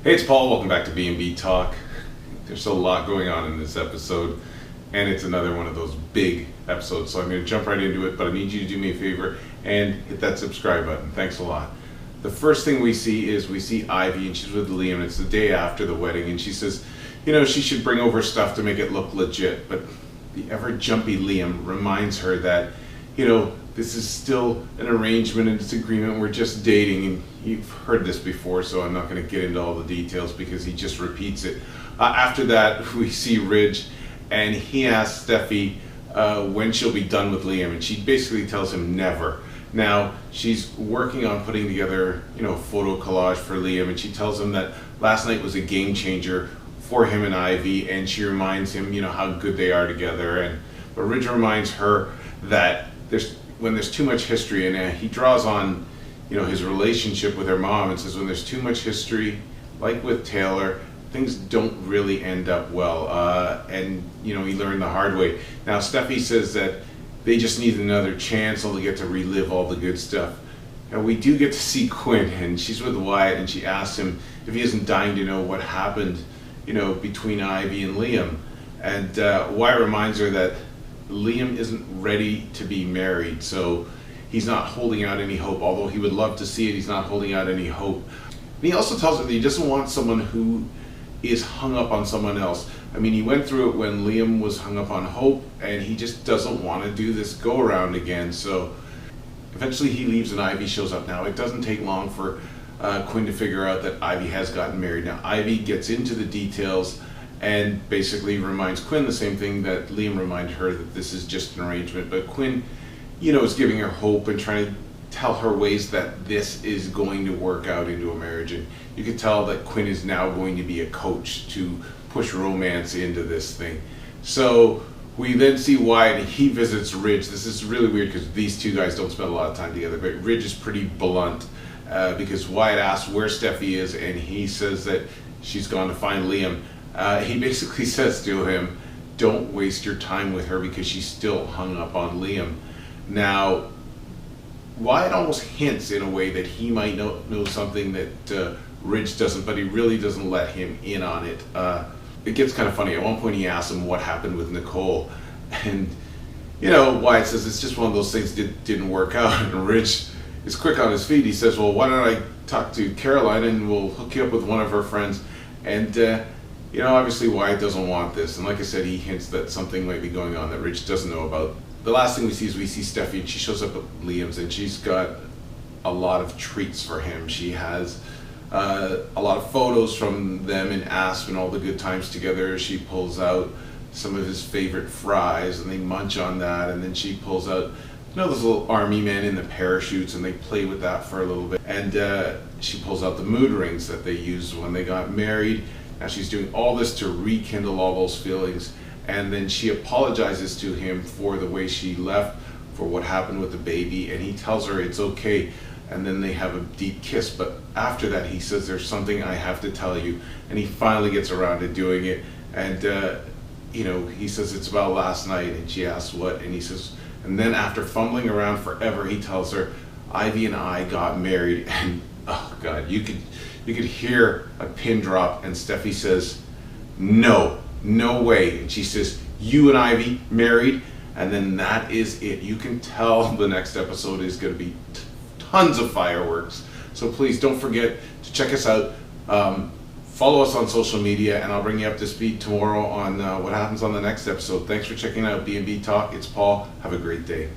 Hey, it's Paul. Welcome back to B&B Talk. There's a lot going on in this episode, and it's another one of those big episodes, so I'm going to jump right into it, but I need you to do me a favor and hit that subscribe button. Thanks a lot. The first thing we see Ivy, and she's with Liam, and it's the day after the wedding, and she says, she should bring over stuff to make it look legit, but the ever-jumpy Liam reminds her that, this is still an arrangement and it's agreement, we're just dating, and you've heard this before, so I'm not going to get into all the details because he just repeats it. After that, we see Ridge, and he asks Steffy when she'll be done with Liam, and she basically tells him never. Now, she's working on putting together, a photo collage for Liam, and she tells him that last night was a game changer for him and Ivy, and she reminds him, how good they are together. But Ridge reminds her that when there's too much history, and he draws on, his relationship with her mom, and says when there's too much history, like with Taylor, things don't really end up well, and he learned the hard way. Now Steffi says that they just need another chance, and they get to relive all the good stuff. Now we do get to see Quinn, and she's with Wyatt, and she asks him if he isn't dying to know what happened, between Ivy and Liam, and Wyatt reminds her that Liam isn't ready to be married, so he's not holding out any hope. Although he would love to see it, he's not holding out any hope. And he also tells her that he doesn't want someone who is hung up on someone else. I mean, he went through it when Liam was hung up on Hope, and he just doesn't want to do this go around again. So eventually he leaves and Ivy shows up. Now it doesn't take long for Quinn to figure out that Ivy has gotten married. Now Ivy gets into the details and basically reminds Quinn the same thing that Liam reminded her, that this is just an arrangement. But Quinn, is giving her hope and trying to tell her ways that this is going to work out into a marriage. And you can tell that Quinn is now going to be a coach to push romance into this thing. So we then see Wyatt, and he visits Ridge. This is really weird because these two guys don't spend a lot of time together, but Ridge is pretty blunt because Wyatt asks where Steffi is, and he says that she's gone to find Liam. He basically says to him, don't waste your time with her because she's still hung up on Liam. Now, Wyatt almost hints in a way that he might know something that Ridge doesn't, but he really doesn't let him in on it. It gets kind of funny. At one point he asks him what happened with Nicole, and Wyatt says it's just one of those things that didn't work out, and Ridge is quick on his feet. He says, well, why don't I talk to Caroline and we'll hook you up with one of her friends. And obviously Wyatt doesn't want this, and like I said, he hints that something might be going on that Ridge doesn't know about. The last thing we see Steffi, and she shows up at Liam's, and she's got a lot of treats for him. She has a lot of photos from them in Aspen, all the good times together. She pulls out some of his favorite fries, and they munch on that, and then she pulls out those little army men in the parachutes, and they play with that for a little bit. And she pulls out the mood rings that they used when they got married. Now she's doing all this to rekindle all those feelings, and then she apologizes to him for the way she left, for what happened with the baby, and he tells her it's okay, and then they have a deep kiss. But after that he says, there's something I have to tell you, and he finally gets around to doing it. And he says it's about last night, and she asks what, and he says, and then after fumbling around forever, he tells her, Ivy and I got married. And oh God, you could hear a pin drop, and Steffi says, no way. And she says, you and Ivy married? And then that is it. You can tell the next episode is going to be tons of fireworks. So please don't forget to check us out. Follow us on social media, and I'll bring you up to speed tomorrow on what happens on the next episode. Thanks for checking out B&B Talk. It's Paul. Have a great day.